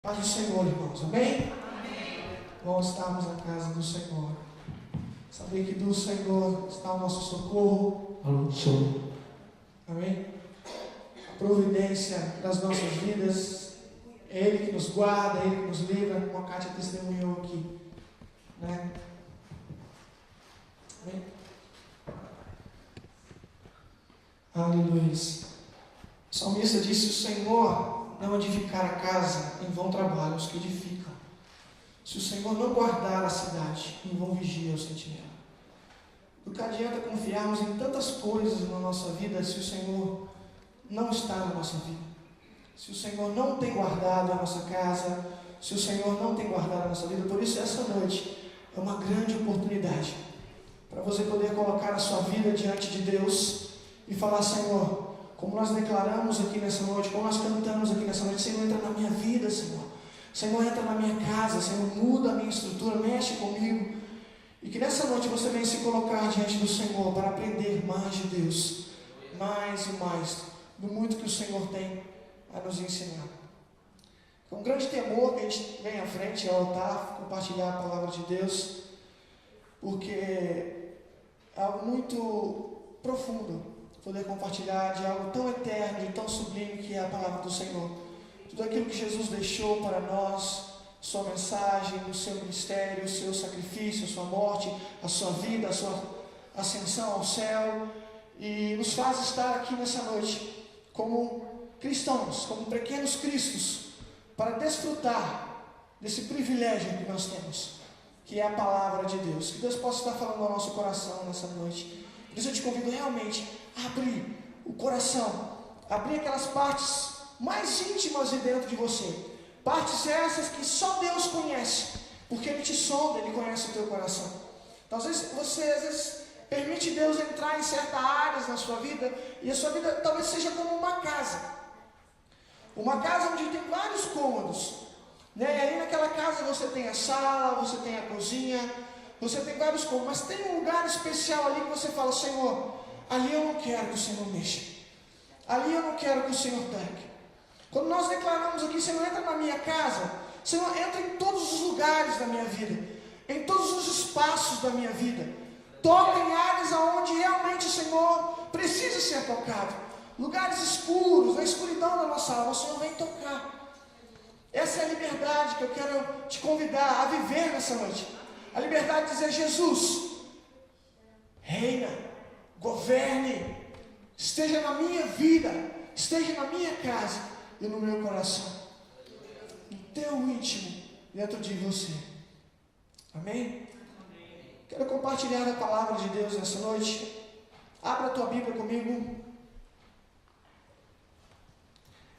Paz do Senhor, irmãos, amém? Amém. Bom estarmos na casa do Senhor. Saber que do Senhor está o nosso socorro. Amém? A providência das nossas vidas, é Ele que nos guarda, é Ele que nos livra, como a Kátia testemunhou aqui. Né? Amém? Aleluia. O salmista disse: o Senhor não edificar a casa, em vão trabalham os que edificam. Se o Senhor não guardar a cidade, em vão vigia o sentinela. Do que adianta confiarmos em tantas coisas na nossa vida se o Senhor não está na nossa vida? Se o Senhor não tem guardado a nossa casa, se o Senhor não tem guardado a nossa vida. Por isso essa noite é uma grande oportunidade para você poder colocar a sua vida diante de Deus e falar: Senhor, como nós declaramos aqui nessa noite, como nós cantamos aqui nessa noite, Senhor, entra na minha vida, Senhor. Senhor, entra na minha casa, Senhor, muda a minha estrutura, mexe comigo. E que nessa noite você venha se colocar diante do Senhor para aprender mais de Deus, mais e mais, do muito que o Senhor tem a nos ensinar. É um grande temor que a gente vem à frente ao altar, compartilhar a palavra de Deus, porque é algo muito profundo poder compartilhar de algo tão eterno, de tão sublime que é a palavra do Senhor. Tudo aquilo que Jesus deixou para nós, sua mensagem, o seu ministério, o seu sacrifício, a sua morte, a sua vida, a sua ascensão ao céu, e nos faz estar aqui nessa noite como cristãos, como pequenos cristos, para desfrutar desse privilégio que nós temos, que é a palavra de Deus. Que Deus possa estar falando ao nosso coração nessa noite. Por isso eu te convido realmente a abrir o coração, abrir aquelas partes mais íntimas de dentro de você, partes essas que só Deus conhece, porque Ele te sonda, Ele conhece o teu coração. Então às vezes permite Deus entrar em certas áreas na sua vida, e a sua vida talvez seja como uma casa onde tem vários cômodos, né? E aí naquela casa você tem a sala, você tem a cozinha, você tem vários cômodos, mas tem um lugar especial ali que você fala: Senhor, ali eu não quero que o Senhor mexa, ali eu não quero que o Senhor toque. Quando nós declaramos aqui: Senhor, entra na minha casa, Senhor, entra em todos os lugares da minha vida, em todos os espaços da minha vida, toca em áreas onde realmente o Senhor precisa ser tocado, lugares escuros, na escuridão da nossa alma, o Senhor vem tocar. Essa é a liberdade que eu quero te convidar a viver nessa noite. A liberdade de dizer: Jesus, reina, governe, esteja na minha vida, esteja na minha casa e no meu coração, no teu íntimo, dentro de você. Amém? Quero compartilhar a palavra de Deus nessa noite. Abra a tua Bíblia comigo.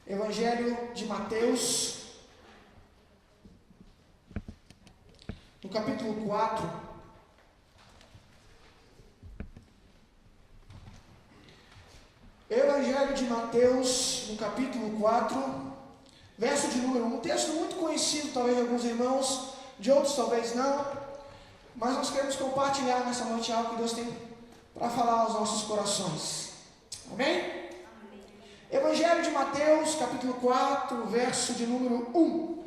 Evangelho de Mateus, no capítulo 4. Evangelho de Mateus, no capítulo 4, verso de número 1. Um texto muito conhecido, talvez de alguns irmãos, de outros talvez não, mas nós queremos compartilhar nessa noite algo que Deus tem para falar aos nossos corações. Amém? Evangelho de Mateus, capítulo 4, verso de número 1.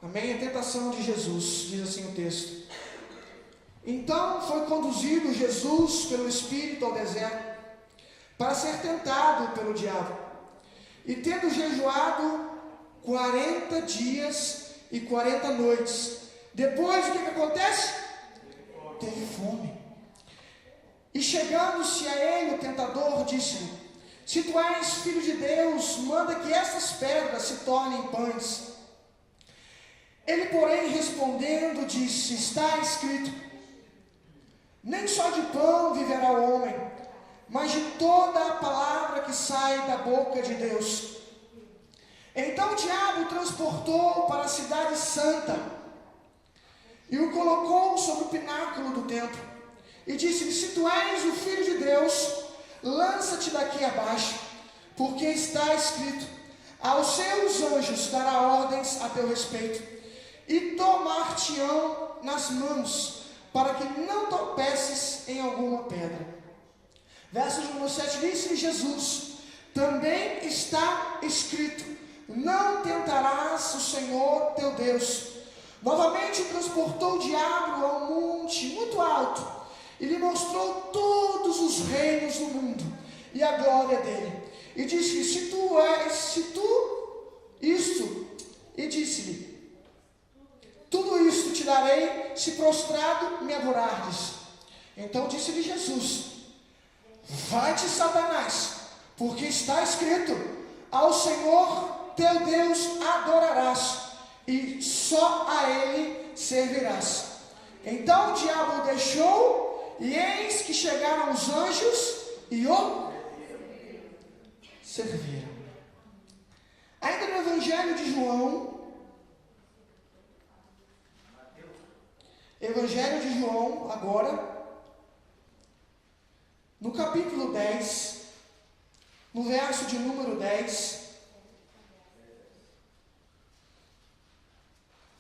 Amém? A tentação de Jesus, diz assim o texto. Então foi conduzido Jesus pelo Espírito ao deserto, para ser tentado pelo diabo. E tendo jejuado 40 dias e 40 noites, depois o que acontece? Teve fome. E chegando-se a ele o tentador, disse-lhe: se tu és filho de Deus, manda que essas pedras se tornem pães. Ele, porém, respondendo, disse: está escrito, nem só de pão viverá o homem, mas de toda a palavra que sai da boca de Deus. Então o diabo o transportou para a cidade santa e o colocou sobre o pináculo do templo. E disse-lhe: se tu és o Filho de Deus, lança-te daqui abaixo, porque está escrito: aos seus anjos dará ordens a teu respeito, e tomar-te-ão nas mãos, para que não tropeces em alguma pedra. Verso número 7, disse-lhe Jesus: também está escrito: não tentarás o Senhor teu Deus. Novamente transportou o diabo a um monte muito alto e lhe mostrou todos os reinos do mundo e a glória dele. E disse-lhe: tudo isto te darei, se prostrado me adorares. Então disse-lhe Jesus: vai-te, Satanás, porque está escrito: ao Senhor teu Deus adorarás, e só a ele servirás. Então o diabo o deixou, e eis que chegaram os anjos e o serviram. Ainda no Evangelho de João, agora, no capítulo 10, no verso de número 10,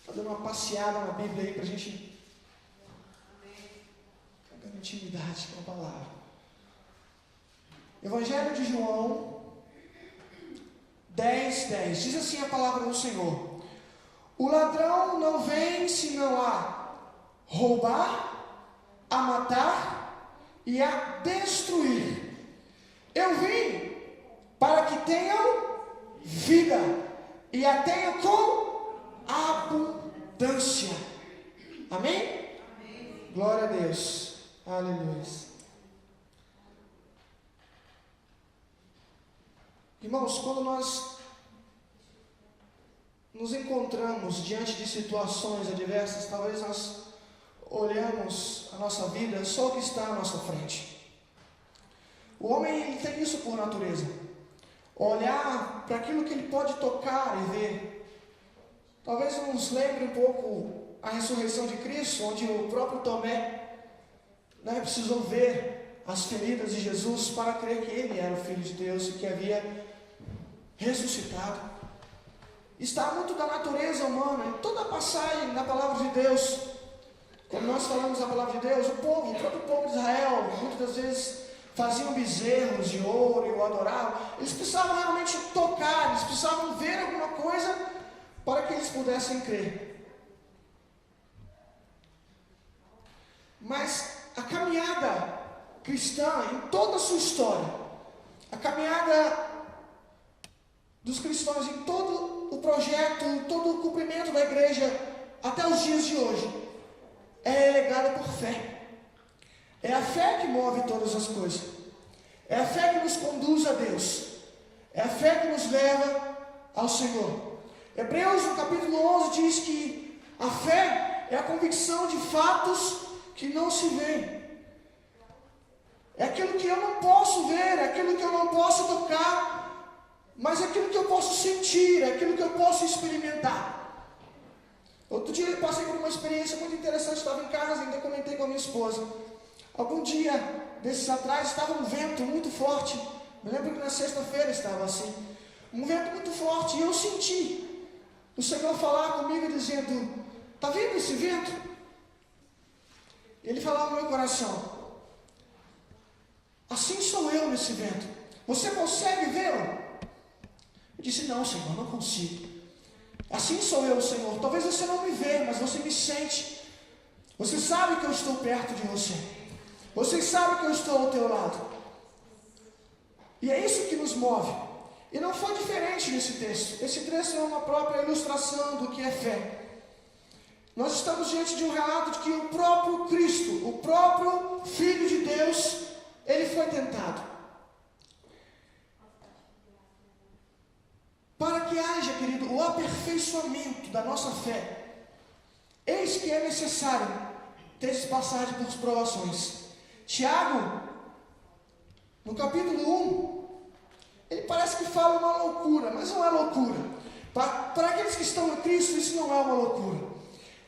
vou dar uma passeada na Bíblia aí para a gente pegar intimidade com a palavra. Evangelho de João 10:10, diz assim a palavra do Senhor: o ladrão não vem senão a roubar, a matar e a destruir. Eu vim para que tenham vida e a tenham com abundância. Amém? Amém. Glória a Deus. Aleluia. Irmãos, quando nós nos encontramos diante de situações adversas, talvez nós olhamos a nossa vida só o que está à nossa frente. O homem, ele tem isso por natureza, olhar para aquilo que ele pode tocar e ver. Talvez nos lembre um pouco a ressurreição de Cristo, onde o próprio Tomé precisou ver as feridas de Jesus para crer que ele era o Filho de Deus e que havia ressuscitado. Está muito da natureza humana, em toda a passagem da palavra de Deus. Quando nós falamos da palavra de Deus, o próprio povo de Israel, muitas das vezes faziam bezerros de ouro e o adoravam. Eles precisavam realmente tocar, eles precisavam ver alguma coisa para que eles pudessem crer. Mas a caminhada cristã, em toda a sua história, a caminhada dos cristãos em todo o projeto, em todo o cumprimento da igreja até os dias de hoje, é legada por fé. É a fé que move todas as coisas. É a fé que nos conduz a Deus. É a fé que nos leva ao Senhor. Hebreus, no capítulo 11, diz que a fé é a convicção de fatos que não se veem. É aquilo que eu não posso ver, é aquilo que eu não posso tocar, mas é aquilo que eu posso sentir, é aquilo que eu posso experimentar. Outro dia eu passei por uma experiência muito interessante, estava em casa, ainda comentei com a minha esposa. Algum dia desses atrás estava um vento muito forte, me lembro que na sexta-feira estava assim, um vento muito forte, e eu senti o Senhor falar comigo dizendo: está vendo esse vento? Ele falava no meu coração: assim sou eu nesse vento, você consegue vê-lo? Eu disse: não, Senhor, não consigo. Assim sou eu, Senhor. Talvez você não me vê, mas você me sente. Você sabe que eu estou perto de você. Você sabe que eu estou ao teu lado. E é isso que nos move. E não foi diferente nesse texto. Esse texto é uma própria ilustração do que é fé. Nós estamos diante de um relato de que o próprio Cristo, o próprio Filho de Deus, ele foi tentado. Para que haja, querido, o aperfeiçoamento da nossa fé, eis que é necessário ter de passar por provações. Tiago, no capítulo 1, ele parece que fala uma loucura, mas não é loucura. Para aqueles que estão em Cristo, isso não é uma loucura.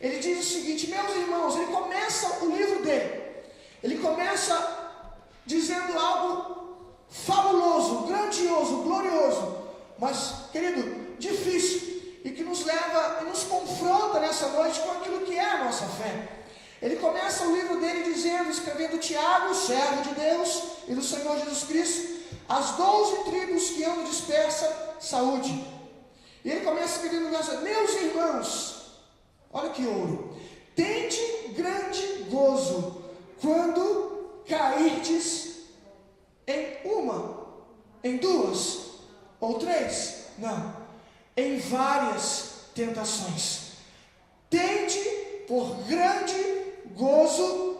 Ele diz o seguinte: meus irmãos, ele começa o livro dele, ele começa dizendo algo fabuloso, grandioso, glorioso, mas, querido, difícil, e que nos leva e nos confronta nessa noite com aquilo que é a nossa fé. Ele começa o livro dele dizendo, escrevendo: Tiago, servo de Deus e do Senhor Jesus Cristo, As 12 tribos que andam dispersas, saúde. E ele começa a escrever no verso: meus irmãos, olha que ouro, tende grande gozo quando cairdes em uma, em duas ou três, não, em várias tentações. Tende por grande gozo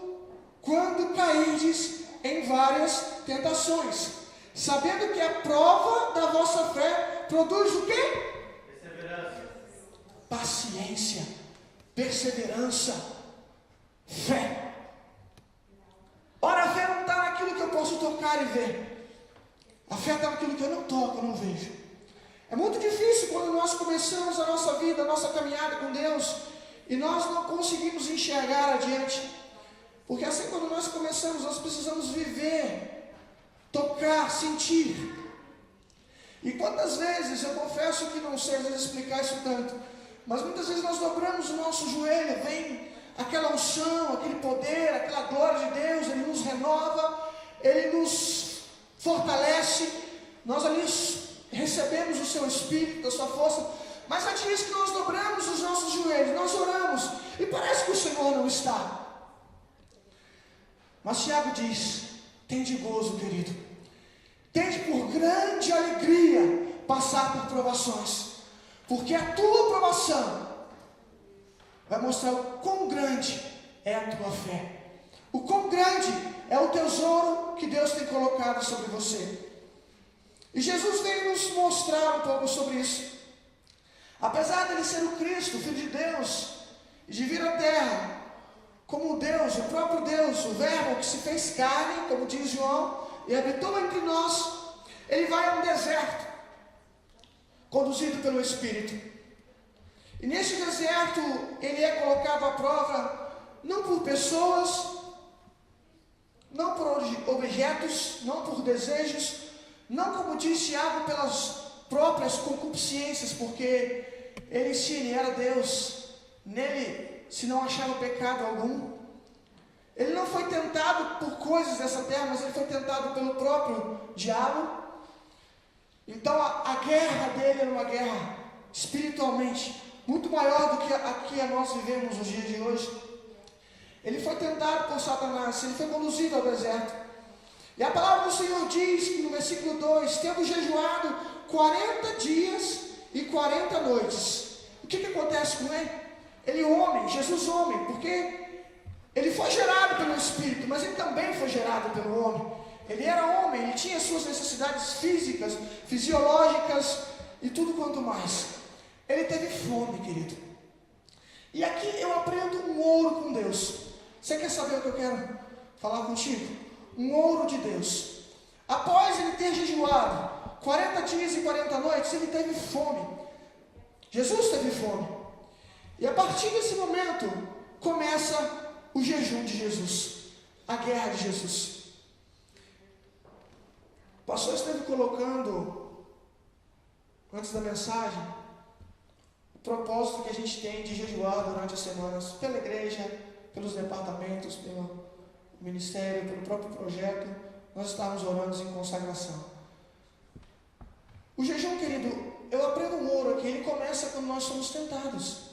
quando cairdes em várias tentações, sabendo que a prova da vossa fé produz o quê? Perseverança. Paciência, perseverança, fé. Ora, a fé não está naquilo que eu posso tocar e ver. A fé está naquilo que eu não toco, eu não vejo. É muito difícil quando nós começamos a nossa vida, a nossa caminhada com Deus, e nós não conseguimos enxergar adiante. Porque assim, quando nós começamos, nós precisamos viver, tocar, sentir. E quantas vezes, eu confesso que não sei às vezes explicar isso tanto, mas muitas vezes nós dobramos o nosso joelho, vem aquela unção, aquele poder, aquela glória de Deus, Ele nos renova, Ele nos fortalece, nós ali recebemos o Seu Espírito, a Sua força, mas há dias que nós dobramos os nossos joelhos, nós oramos, e parece que o Senhor não está. Mas Tiago diz: tende gozo, querido, tende por grande alegria passar por provações, porque a tua provação vai mostrar o quão grande é a tua fé, o quão grande é o tesouro que Deus tem colocado sobre você. E Jesus veio nos mostrar um pouco sobre isso. Apesar dele ser o Cristo, o Filho de Deus, e de vir à terra como Deus, o próprio Deus, o Verbo que se fez carne, como diz João, e habitou entre nós, ele vai a um deserto, conduzido pelo Espírito. E nesse deserto, ele é colocado à prova, não por pessoas, não por objetos, não por desejos, não, como diz Tiago, pelas próprias concupiscências, porque ele sim, ele era Deus, nele se não achava pecado algum. Ele não foi tentado por coisas dessa terra, mas ele foi tentado pelo próprio diabo. Então a guerra dele era uma guerra espiritualmente muito maior do que a que nós vivemos nos dias de hoje. Ele foi tentado por Satanás, ele foi conduzido ao deserto. E a palavra do Senhor diz que no versículo 2, tendo jejuado 40 dias e 40 noites. O que acontece com ele? Ele homem, Jesus homem, porque ele foi gerado pelo Espírito, mas ele também foi gerado pelo homem. Ele era homem, ele tinha suas necessidades físicas, fisiológicas e tudo quanto mais. Ele teve fome, querido. E aqui eu aprendo um ouro com Deus. Você quer saber o que eu quero falar contigo? Um ouro de Deus. Após ele ter jejuado 40 dias e 40 noites, ele teve fome. Jesus teve fome. E a partir desse momento, começa o jejum de Jesus, a guerra de Jesus. O pastor esteve colocando, antes da mensagem, o propósito que a gente tem de jejuar durante as semanas, pela igreja, pelos departamentos, pelo ministério, pelo próprio projeto. Nós estávamos orando em consagração. O jejum, querido, eu aprendo um ouro aqui, ele começa quando nós somos tentados.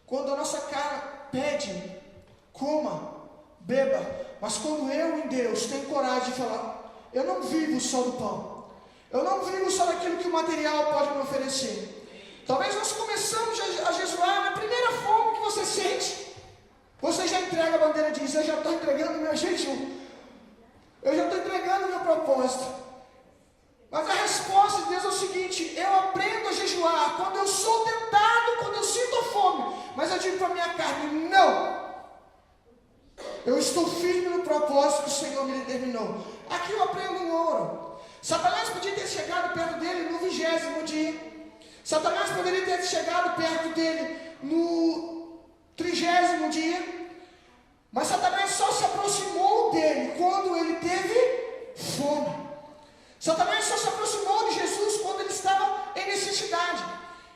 Quando a nossa cara pede, coma, beba, mas quando eu em Deus tenho coragem de falar, eu não vivo só do pão, eu não vivo só daquilo que o material pode me oferecer. Talvez nós começamos a jejuar na primeira fome que você sente, você já entrega a bandeira e diz: eu já estou entregando o meu jejum, eu já estou entregando o meu propósito. Mas a resposta de Deus é o seguinte: eu aprendo a jejuar quando eu sou tentado, quando eu sinto fome, mas eu digo para a minha carne: não, eu estou firme no propósito que o Senhor me determinou. Aqui eu aprendo um ouro. Satanás podia ter chegado perto dele no 20º dia, Satanás poderia ter chegado perto dele no 30º dia, mas Satanás só se aproximou dele quando ele teve fome. Satanás só se aproximou de Jesus quando ele estava em necessidade.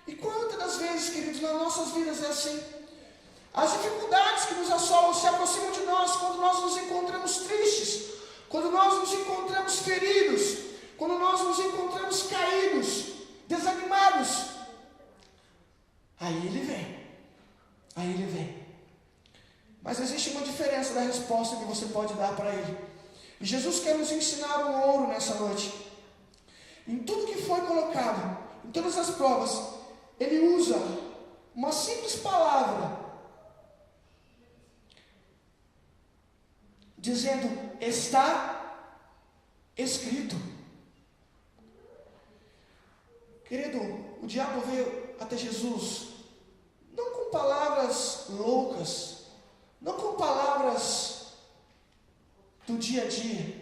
E quantas das vezes, queridos, nas nossas vidas é assim? As dificuldades que nos assolam se aproximam de nós quando nós nos encontramos tristes, quando nós nos encontramos feridos, quando nós nos encontramos caídos, desanimados, aí Ele vem. Mas existe uma diferença da resposta que você pode dar para Ele. E Jesus quer nos ensinar um ouro nessa noite. Em tudo que foi colocado, em todas as provas, Ele usa uma simples palavra, dizendo: está escrito. Querido, o diabo veio até Jesus, não com palavras loucas, não com palavras do dia a dia.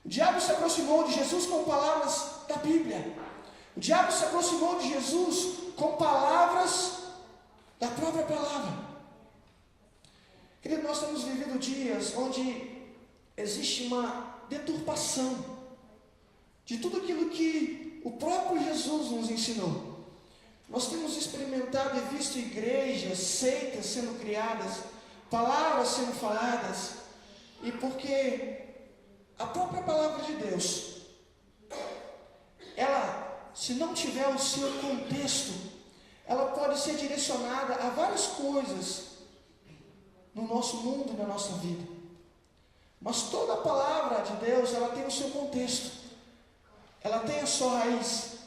O diabo se aproximou de Jesus com palavras da Bíblia. O diabo se aproximou de Jesus com palavras da própria palavra. Querido, nós temos vivido dias onde existe uma deturpação de tudo aquilo que o próprio Jesus nos ensinou. Nós temos experimentado e visto igrejas, seitas sendo criadas, palavras sendo faladas, e porque a própria palavra de Deus, ela, se não tiver o seu contexto, ela pode ser direcionada a várias coisas no nosso mundo, na nossa vida. Mas toda a palavra de Deus, ela tem o seu contexto, ela tem a sua raiz,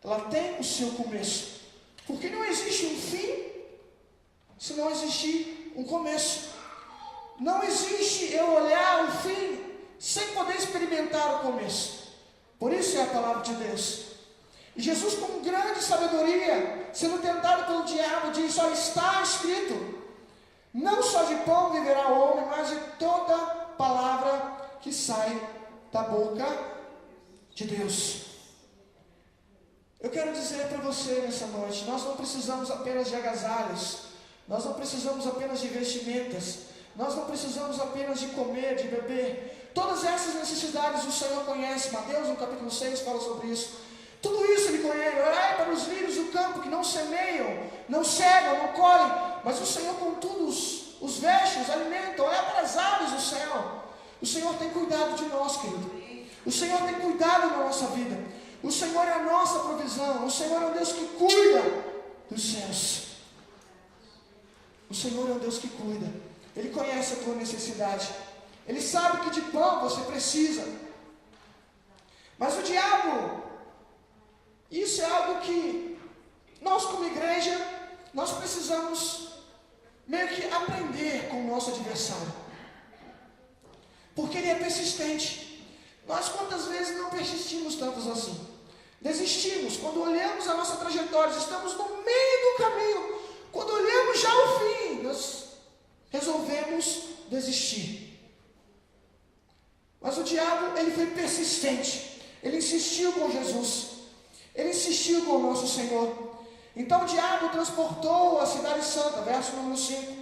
ela tem o seu começo, porque não existe um fim se não existir um começo. Não existe eu olhar o fim sem poder experimentar o começo. Por isso é a palavra de Deus. E Jesus, com grande sabedoria, sendo tentado pelo diabo, diz: só está escrito, não só de pão viverá o homem, mas de toda palavra que sai da boca de Deus. Eu quero dizer para você nessa noite, nós não precisamos apenas de agasalhos, nós não precisamos apenas de vestimentas, nós não precisamos apenas de comer, de beber. Todas essas necessidades o Senhor conhece. Mateus, no capítulo 6, fala sobre isso. Tudo isso Ele conhece. Olhai para os lírios do campo, que não semeiam, não cegam, não colhem, mas o Senhor, contudo, os veste, os alimenta. Olhai para as aves do céu. O Senhor tem cuidado de nós, querido. O Senhor tem cuidado da nossa vida. O Senhor é a nossa provisão. O Senhor é um Deus que cuida dos céus. O Senhor é um Deus que cuida. Ele conhece a tua necessidade. Ele sabe que de pão você precisa. Mas o diabo, isso é algo que nós como igreja, nós precisamos meio que aprender com o nosso adversário. Porque ele é persistente. Nós quantas vezes não persistimos tantos assim? Desistimos. Quando olhamos a nossa trajetória, estamos no meio do caminho. Quando olhamos já o fim, nós resolvemos desistir. Mas o diabo, ele foi persistente. Ele insistiu com Jesus. Ele insistiu com o nosso Senhor. Então o diabo transportou a cidade santa, verso número 5,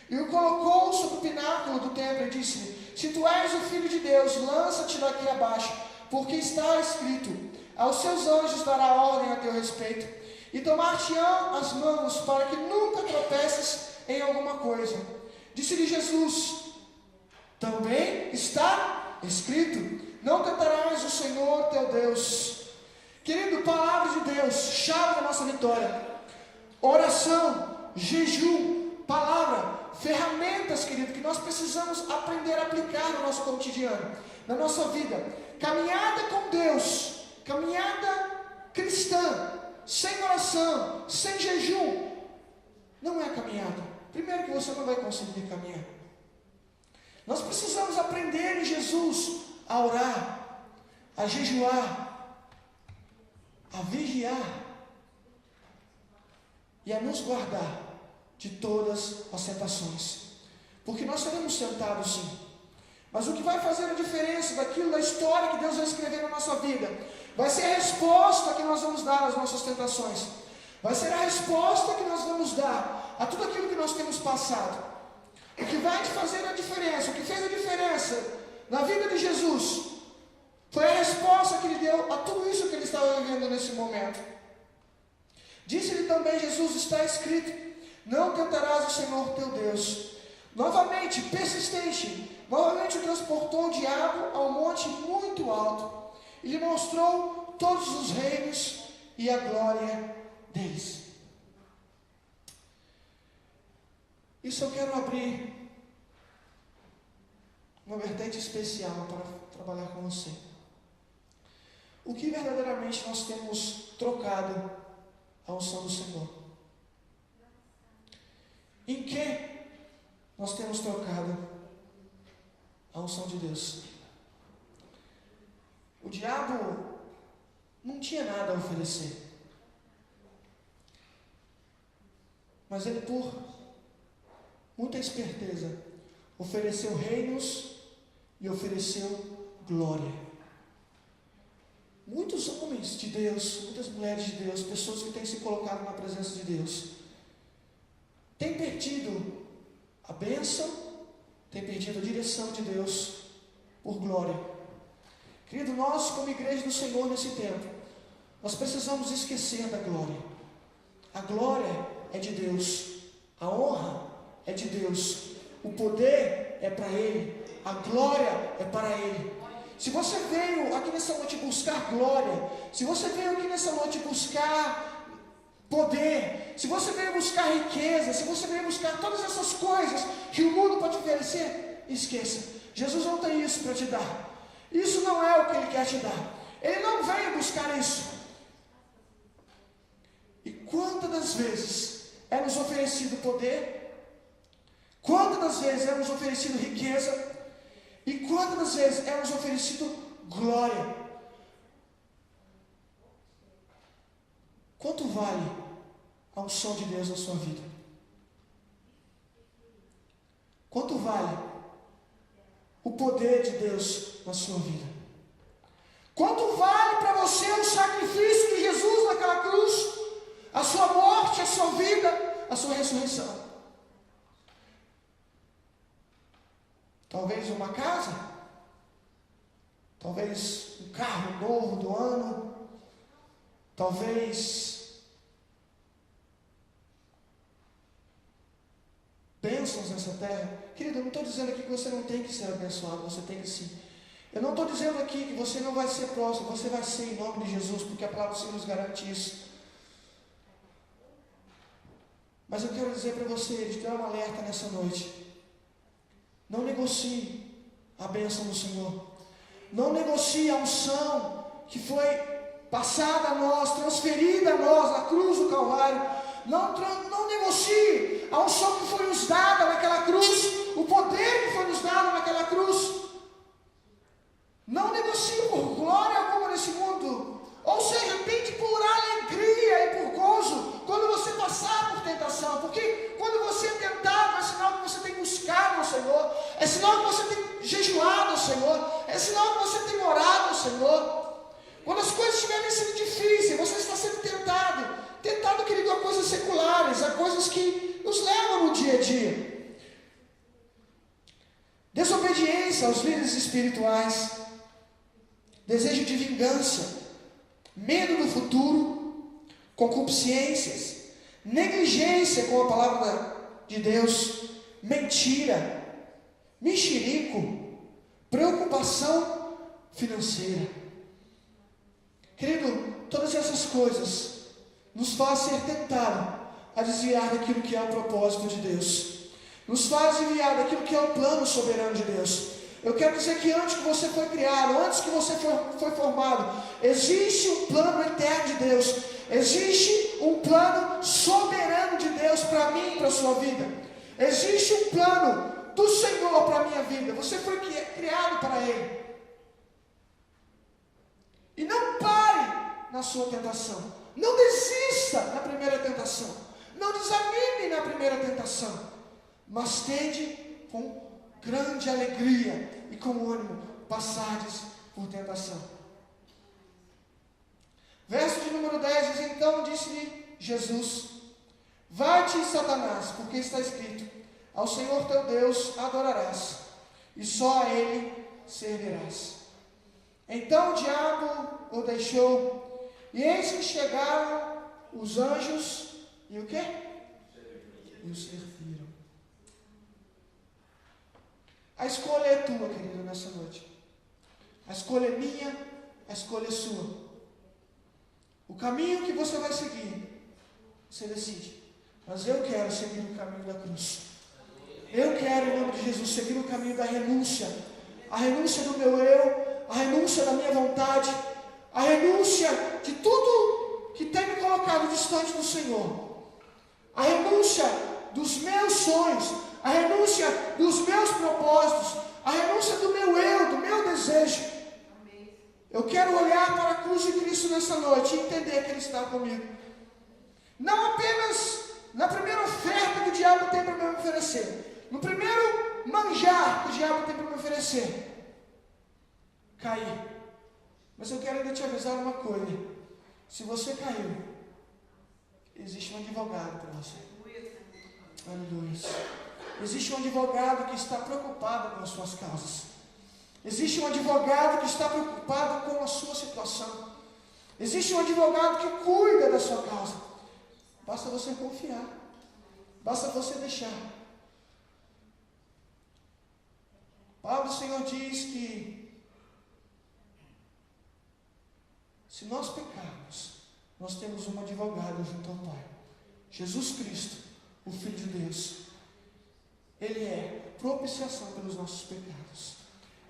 e o colocou sobre o pináculo do templo e disse-lhe: se tu és o Filho de Deus, lança-te daqui abaixo, porque está escrito: aos seus anjos dará ordem a teu respeito, e tomar-te-ão as mãos, para que nunca tropeces em alguma coisa. Disse-lhe Jesus: também está escrito: não tentarás o Senhor teu Deus. Querido, palavra de Deus, chave da nossa vitória. Oração, jejum, palavra, ferramentas, querido, que nós precisamos aprender a aplicar no nosso cotidiano, na nossa vida. Caminhada com Deus, caminhada cristã, sem oração, sem jejum, não é caminhada. Primeiro que você não vai conseguir caminhar. Nós precisamos aprender em Jesus a orar, a jejuar, a vigiar e a nos guardar de todas as tentações. Porque nós seremos tentados sim. Mas o que vai fazer a diferença daquilo, da história que Deus vai escrever na nossa vida, vai ser a resposta que nós vamos dar às nossas tentações. Vai ser a resposta que nós vamos dar a tudo aquilo que nós temos passado. O que vai fazer a diferença, o que fez a diferença na vida de Jesus, foi a resposta que Ele deu a tudo isso que Ele estava vivendo nesse momento. Disse-lhe também Jesus: está escrito: não tentarás o Senhor teu Deus. novamente persistente, novamente o transportou o diabo a um monte muito alto e lhe mostrou todos os reinos e a glória deles. Isso eu quero abrir uma vertente especial para trabalhar com você. O que verdadeiramente nós temos trocado a unção do Senhor? Em que nós temos trocado a unção de Deus? O diabo não tinha nada a oferecer, mas ele, por muita esperteza, ofereceu reinos e ofereceu glória. Muitos homens de Deus, muitas mulheres de Deus, pessoas que têm se colocado na presença de Deus, têm perdido a bênção, têm perdido a direção de Deus por glória. Querido, nós como igreja do Senhor nesse tempo, nós precisamos esquecer da glória. A glória é de Deus, a honra é de Deus, o poder é para Ele, a glória é para Ele. Se você veio aqui nessa noite buscar glória, se você veio aqui nessa noite buscar poder, se você veio buscar riqueza, se você veio buscar todas essas coisas que o mundo pode oferecer, esqueça. Jesus não tem isso para te dar. Isso não é o que Ele quer te dar. Ele não veio buscar isso. E quantas das vezes é nos oferecido poder? Quantas das vezes é nos oferecido riqueza? E quantas das vezes é nos oferecido glória? Quanto vale a unção de Deus na sua vida? Quanto vale o poder de Deus na sua vida? Quanto vale para você o sacrifício de Jesus naquela cruz? A sua morte, a sua vida, a sua ressurreição? Talvez uma casa, talvez um carro novo do ano, talvez bênçãos nessa terra. Querido, eu não estou dizendo aqui que você não tem que ser abençoado, você tem que sim. Eu não estou dizendo aqui que você não vai ser próximo, você vai ser em nome de Jesus, porque a palavra do Senhor nos garante isso. Mas eu quero dizer para você, te dar um alerta nessa noite. Não negocie a bênção do Senhor. Não negocie a unção que foi passada a nós, transferida a nós na cruz do Calvário. Não negocie a unção que foi nos dada naquela cruz, o poder que foi nos dado naquela cruz. Não negocie por glória alguma nesse mundo. Ou seja, tente por alegria e por gozo quando você passar por tentação. Porque quando você é tentado, é sinal que você tem buscado ao Senhor. É sinal que você tem jejuado ao Senhor. É sinal que você tem orado ao Senhor. Quando as coisas estiverem sendo difíceis, você está sendo tentado. Tentado, querido, a coisas seculares, a coisas que nos levam no dia a dia. Desobediência aos líderes espirituais. Desejo de vingança. Medo do futuro, concupiscências, negligência com a palavra de Deus, mentira, mexerico, preocupação financeira. Querido, todas essas coisas nos fazem ser tentados a desviar daquilo que é o propósito de Deus, nos faz desviar daquilo que é o plano soberano de Deus. Eu quero dizer que antes que você foi criado, antes que você foi formado, existe um plano eterno de Deus. Existe um plano soberano de Deus para mim e para a sua vida. Existe um plano do Senhor para a minha vida. Você foi criado para Ele. E não pare na sua tentação. Não desista na primeira tentação. Não desanime na primeira tentação. Mas tende com grande alegria e com ânimo passardes por tentação. Verso de número 10 diz: então disse-lhe Jesus: vai-te, Satanás, porque está escrito: ao Senhor teu Deus adorarás, e só a Ele servirás. Então o diabo o deixou, e eis que chegaram os anjos, e o quê? E o serviram. A escolha é tua, querido, nessa noite. A escolha é minha, a escolha é sua. O caminho que você vai seguir, você decide. Mas eu quero seguir o caminho da cruz. Eu quero, em nome de Jesus, seguir o caminho da renúncia. A renúncia do meu eu, a renúncia da minha vontade, a renúncia de tudo que tem me colocado distante do Senhor. A renúncia dos meus sonhos, a renúncia dos meus propósitos, a renúncia do meu eu, do meu desejo. Eu quero olhar para a cruz de Cristo nessa noite e entender que Ele está comigo. Não apenas na primeira oferta que o diabo tem para me oferecer, no primeiro manjar que o diabo tem para me oferecer, cair. Mas eu quero ainda te avisar uma coisa: se você caiu, existe um advogado para você. Aleluia. Existe um advogado que está preocupado com as suas causas. Existe um advogado que está preocupado com a sua situação. Existe um advogado que cuida da sua causa. Basta você confiar. Basta você deixar. A palavra do Senhor diz que se nós pecarmos, nós temos um advogado junto ao Pai. Jesus Cristo, o Filho de Deus. Ele é propiciação pelos nossos pecados.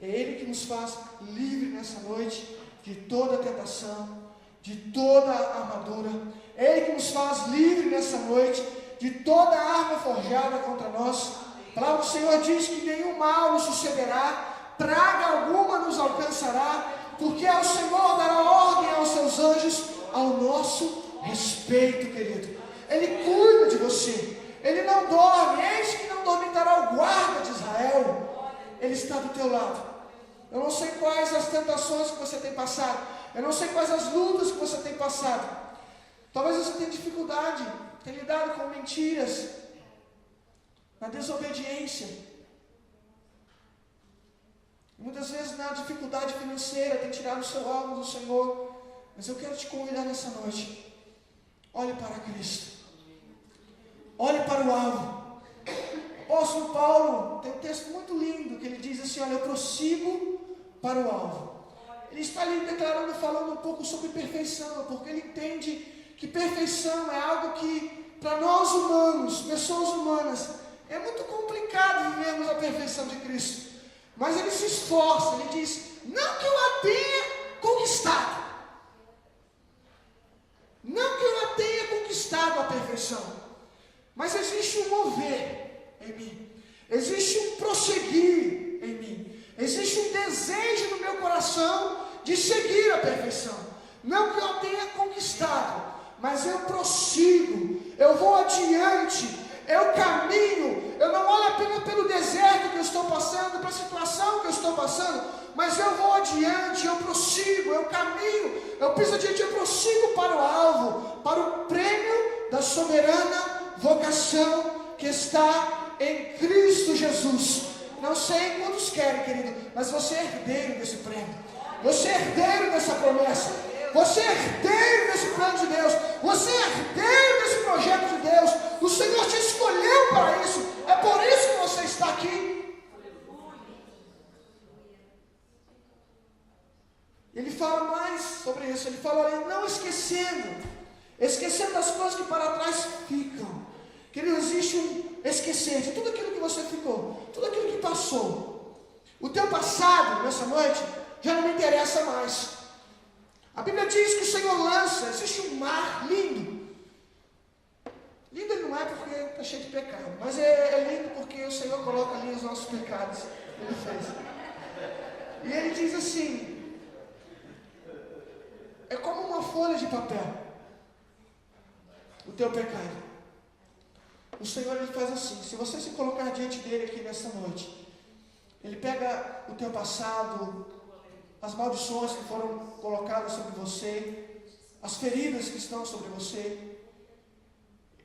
É Ele que nos faz livre nessa noite de toda tentação, de toda armadura. É Ele que nos faz livre nessa noite de toda arma forjada contra nós. A palavra do Senhor diz que nenhum mal nos sucederá, praga alguma nos alcançará, porque ao Senhor dará ordem aos seus anjos ao nosso respeito, querido. Ele cuida de você. Ele não dorme, eis que não dormitará o guarda de Israel. Ele está do teu lado. Eu não sei quais as tentações que você tem passado. Eu não sei quais as lutas que você tem passado. Talvez você tenha dificuldade, tenha lidado com mentiras, na desobediência. Muitas vezes na dificuldade financeira, tem tirado o seu alvo do Senhor. Mas eu quero te convidar nessa noite. Olhe para Cristo. Olhe para o alvo. O apóstolo Paulo tem um texto muito lindo que ele diz assim: olha, eu prossigo para o alvo. Ele está ali declarando, falando um pouco sobre perfeição, porque ele entende que perfeição é algo que para nós humanos, pessoas humanas, é muito complicado vivermos a perfeição de Cristo. Mas ele se esforça, ele diz: não que eu a tenha conquistado, não que eu a tenha conquistado a perfeição, mas existe um mover em mim, existe um prosseguir em mim, existe um desejo no meu coração de seguir a perfeição. Não que eu tenha conquistado, mas eu prossigo, eu vou adiante, eu caminho. Eu não olho apenas pelo deserto que eu estou passando, pela situação que eu estou passando, mas eu vou adiante, eu prossigo, eu caminho, eu piso adiante, eu prossigo para o alvo, para o prêmio da soberana vocação que está em Cristo Jesus. Não sei quantos querem, querido, mas você é herdeiro desse prêmio, você é herdeiro dessa promessa, você é herdeiro desse plano de Deus, você é herdeiro desse projeto de Deus. O Senhor te escolheu para isso, é por isso que você está aqui. Ele fala mais sobre isso, ele fala ali, não esquecendo das coisas que para trás ficam. Querido, existe um esquecer de tudo aquilo que você ficou, tudo aquilo que passou. O teu passado, nessa noite, já não me interessa mais. A Bíblia diz que o Senhor lança, existe um mar lindo. Lindo ele não é porque está cheio de pecado, mas é lindo porque o Senhor coloca ali os nossos pecados. Ele fez. E ele diz assim: é como uma folha de papel, o teu pecado. O Senhor ele faz assim: se você se colocar diante dele aqui nessa noite, ele pega o teu passado, as maldições que foram colocadas sobre você, as feridas que estão sobre você.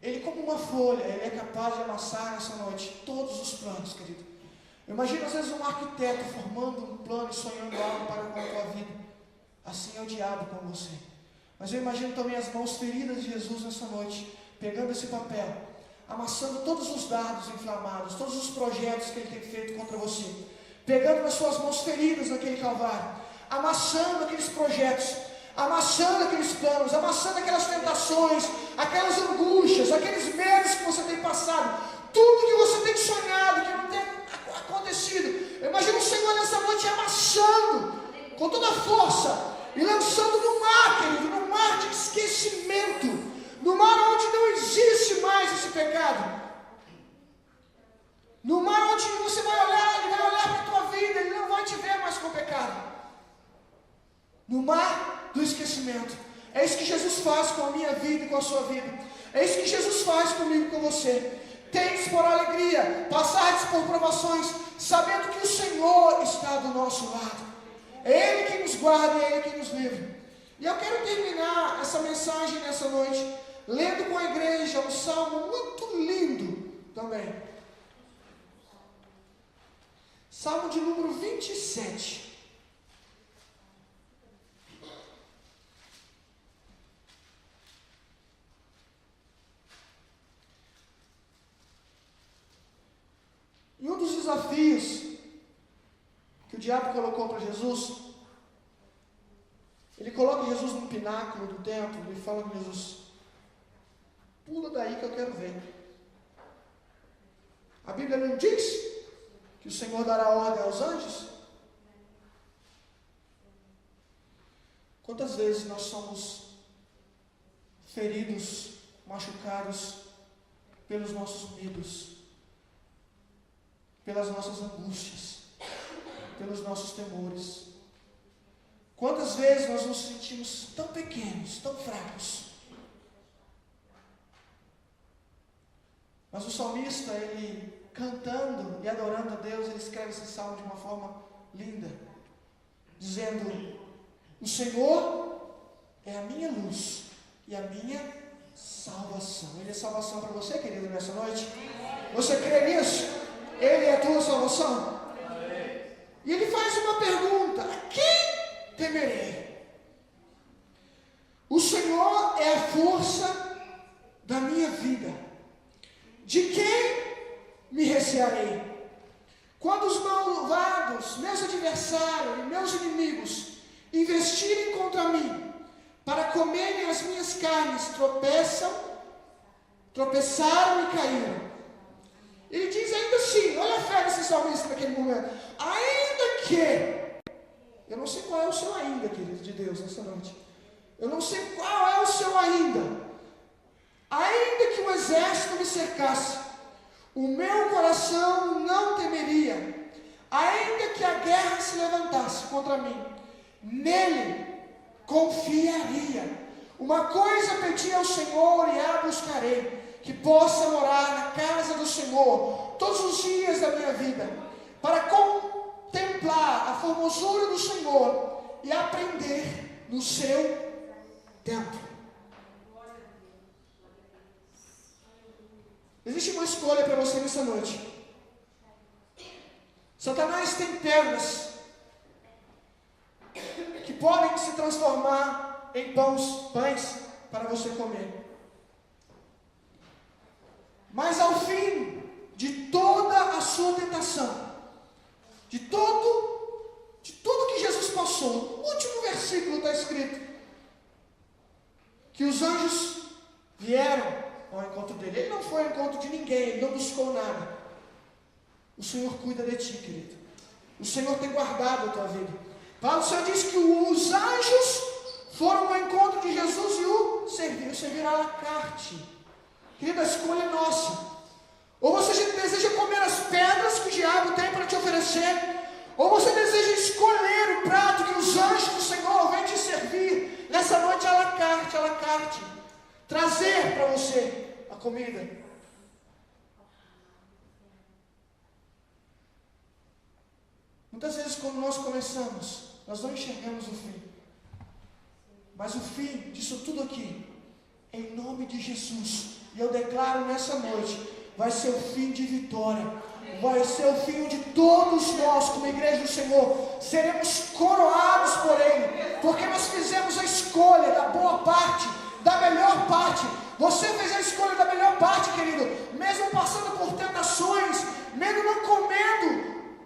Ele, como uma folha, ele é capaz de amassar nessa noite todos os planos, querido. Eu imagino às vezes um arquiteto formando um plano e sonhando algo para com a tua vida. Assim é o diabo com você. Mas eu imagino também as mãos feridas de Jesus nessa noite, pegando esse papel, amassando todos os dardos inflamados, todos os projetos que ele tem feito contra você, pegando nas suas mãos feridas naquele Calvário, amassando aqueles projetos, amassando aqueles planos, amassando aquelas tentações, aquelas angústias, aqueles medos que você tem passado, tudo que você tem sonhado, que não tem acontecido. Eu imagino o Senhor nessa noite amassando com toda a força e lançando no mar, querido, no mar de esquecimento, no mar onde não existe mais esse pecado, no mar onde você vai olhar, ele vai olhar para a tua vida, ele não vai te ver mais com pecado, no mar do esquecimento. É isso que Jesus faz com a minha vida e com a sua vida, é isso que Jesus faz comigo e com você. Tendes por alegria, passardes por provações, sabendo que o Senhor está do nosso lado. É Ele quem nos guarda, é Ele quem nos livra. E eu quero terminar essa mensagem nessa noite, lendo com a igreja um salmo muito lindo também. Salmo de número 27. E um dos desafios que o diabo colocou para Jesus, ele coloca Jesus num pináculo do templo, ele fala com Jesus: pula daí que eu quero ver. A Bíblia não diz que o Senhor dará ordem aos anjos? Quantas vezes nós somos feridos, machucados pelos nossos medos, pelas nossas angústias, pelos nossos temores. Quantas vezes nós nos sentimos tão pequenos, tão fracos. Mas o salmista, ele cantando e adorando a Deus, ele escreve esse salmo de uma forma linda, dizendo: o Senhor é a minha luz e a minha salvação. Ele é salvação para você, querido, nessa noite? Você crê nisso? Ele é a tua salvação? E ele faz uma pergunta: a quem temerei? O Senhor é a força da minha vida. De quem me recearei? Quando os malvados, meus adversários e meus inimigos investirem contra mim para comerem as minhas carnes, tropeçaram e caíram. Ele diz ainda assim, olha a fé desse salmista naquele momento: ainda que, eu não sei qual é o seu ainda, querido de Deus, nessa noite, eu não sei qual é o seu ainda que o exército me cercasse, o meu coração não temeria, ainda que a guerra se levantasse contra mim, nele confiaria. Uma coisa pedi ao Senhor e a buscarei, que possa morar na casa do Senhor todos os dias da minha vida, para contemplar a formosura do Senhor e aprender no seu templo. Existe uma escolha para você nessa noite. Satanás tem pernas que podem se transformar em pães para você comer. Mas ao fim de toda a sua tentação, de tudo que Jesus passou, no último versículo está escrito que os anjos vieram ao encontro dele. Ele não foi ao encontro de ninguém, ele não buscou nada. O Senhor cuida de ti, querido. O Senhor tem guardado a tua vida. A palavra do Senhor diz que os anjos foram ao encontro de Jesus e o serviram à la carte. Querido, a escolha é nossa. Ou você deseja comer as pedras que o diabo tem para te oferecer, ou você deseja escolher o prato que os anjos do Senhor vêm te servir nessa noite à la carte, trazer para você a comida. Muitas vezes quando nós começamos, nós não enxergamos o fim. Mas o fim disso tudo aqui, em nome de Jesus, e eu declaro nessa noite, vai ser o fim de vitória, vai ser o fim onde todos nós, como igreja do Senhor, seremos coroados por Ele, porque nós fizemos a escolha da boa parte, da melhor parte. Você fez a escolha da melhor parte, querido. Mesmo passando por tentações, mesmo não comendo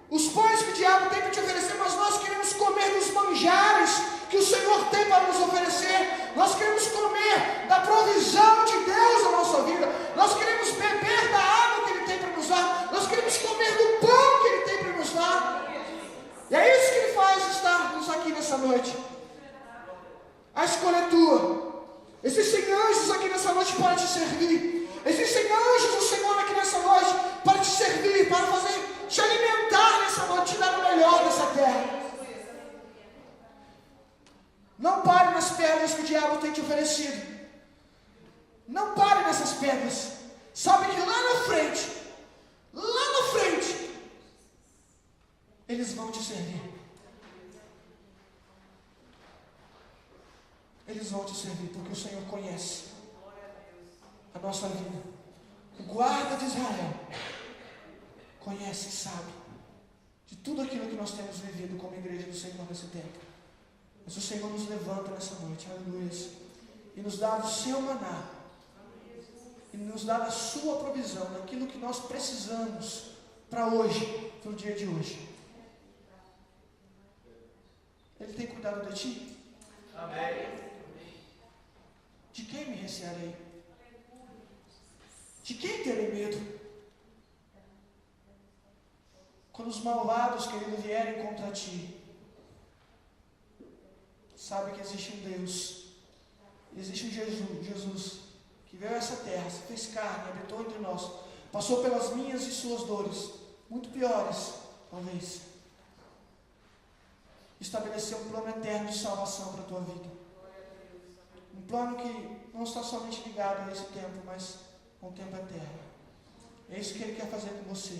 os pães que o diabo tem para te oferecer, mas nós queremos comer dos manjares que o Senhor tem para nos oferecer. Nós queremos comer da provisão de Deus na nossa vida. Nós queremos beber da água que Ele tem para nos dar. Nós queremos comer do pão que Ele tem para nos dar. E é isso que Ele faz estarmos aqui nessa noite. A escolha é tua. Existem anjos aqui nessa noite para te servir. Existem anjos do Senhor aqui nessa noite para te servir, para fazer, te alimentar nessa noite, te dar o melhor dessa terra. Não pare nas pedras que o diabo tem te oferecido. Não pare nessas pedras. Sabe que lá na frente, eles vão te servir. Eles vão te servir, porque o Senhor conhece a nossa vida. O guarda de Israel conhece e sabe de tudo aquilo que nós temos vivido como igreja do Senhor nesse tempo. Mas o Senhor nos levanta nessa noite, aleluia, e nos dá do seu maná, e nos dá da sua provisão, daquilo que nós precisamos para hoje, para o dia de hoje. Ele tem cuidado de ti? Amém. De quem me recearei? De quem terei medo? Quando os malvados, querido, vierem contra ti, sabe que existe um Deus, existe um Jesus que veio a essa terra, se fez carne, habitou entre nós, passou pelas minhas e suas dores, muito piores, talvez. Estabeleceu um plano eterno de salvação para a tua vida. Um plano que não está somente ligado a esse tempo, mas a um tempo eterno. É isso que Ele quer fazer com você.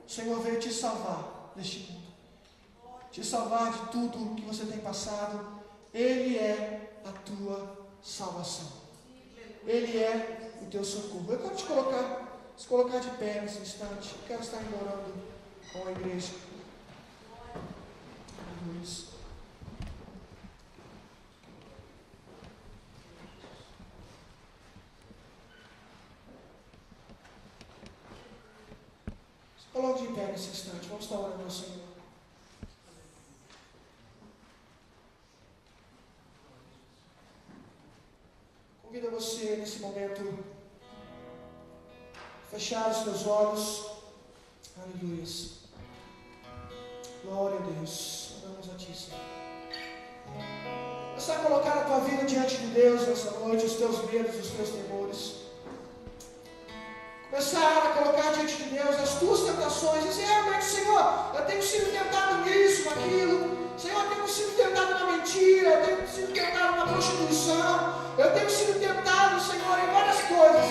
O Senhor veio te salvar deste mundo, te salvar de tudo que você tem passado. Ele é a tua salvação. Ele é o teu socorro. Eu quero se colocar de pé nesse instante. Eu quero estar orando com a igreja. Isso. Se coloque de pé nesse instante. Vamos estar orando ao Senhor. Convido você nesse momento a fechar os seus olhos. Aleluia. Glória a Deus. Oramos a Ti, Senhor. Começar a colocar a tua vida diante de Deus nessa noite, os teus medos, os teus temores. Começar a colocar diante de Deus as tuas tentações. Dizer, realmente, Senhor, eu tenho sido tentado nisso, naquilo. Senhor, eu tenho sido tentado na mentira, eu tenho sido tentado na prostituição, eu tenho sido tentado, Senhor, em várias coisas.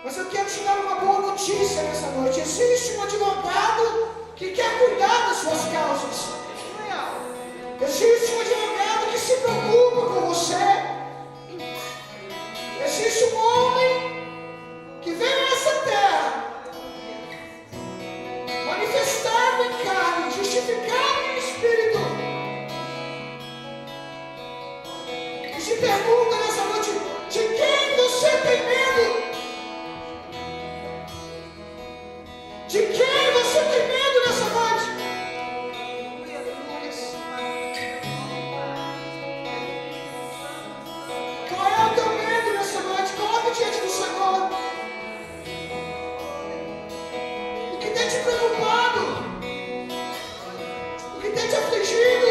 Mas eu quero te dar uma boa notícia nessa noite. Existe um advogado que quer cuidar das suas causas. Existe um advogado que se preocupa com você. Existe um homem que veio a essa terra, manifestado em carne, justificado em espírito, e te pergunta nessa noite: de quem você tem medo? De quem você tem medo nessa noite? Qual é o teu medo nessa noite? Coloca diante do Senhor. O que tem te preocupado? O que tem te afligido?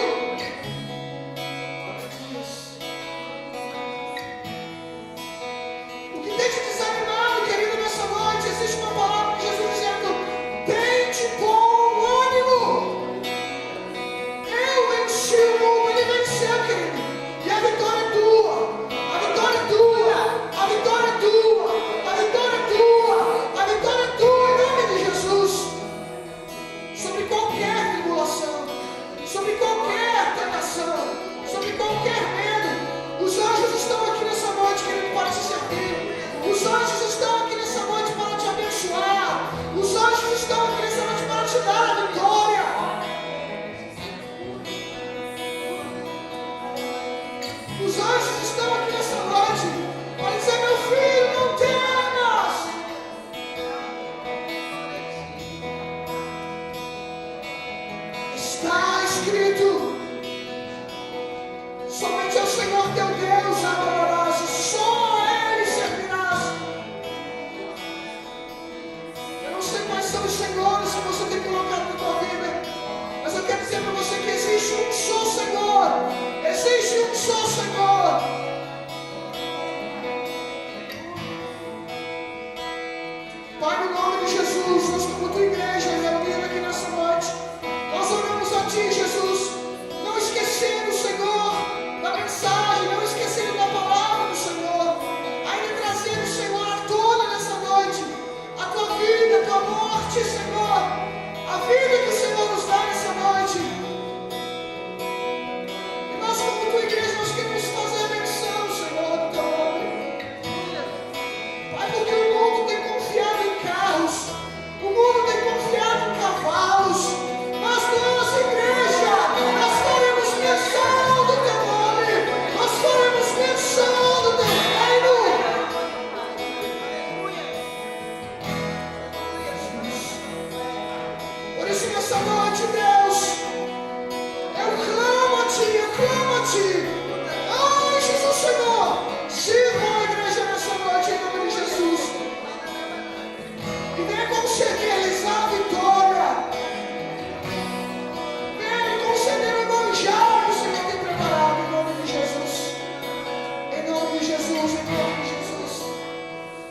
Jesus, em nome de Jesus.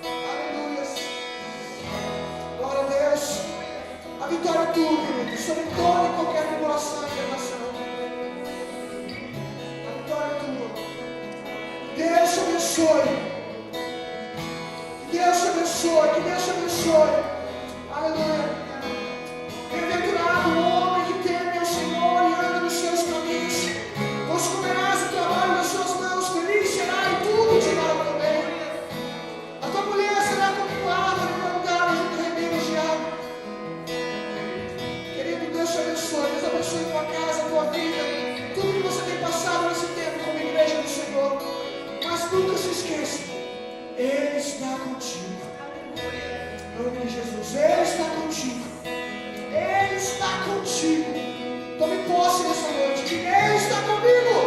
Aleluia. Glória a Deus. A vitória é tua, querido, sobre toda e qualquer tribulação e tentação. A vitória é tua. Deus te abençoe. Que Deus te abençoe. Que Deus te abençoe. Aleluia. Bem-aventurado o homem que teme ao Senhor e anda nos seus caminhos. Pois comerás o trabalho das suas mãos. Feliz será e tudo te irá para o bem. A tua mulher será como uma árvore plantada junto a ribeiros de água. Querido, Deus te abençoe. Deus abençoe tua casa, tua vida. Tudo que você tem passado nesse tempo como igreja do Senhor. Mas nunca se esqueça. Ele está contigo. Em nome de Jesus. Ele está contigo. Ele está contigo. Tome posse nessa noite. Que Ele está comigo.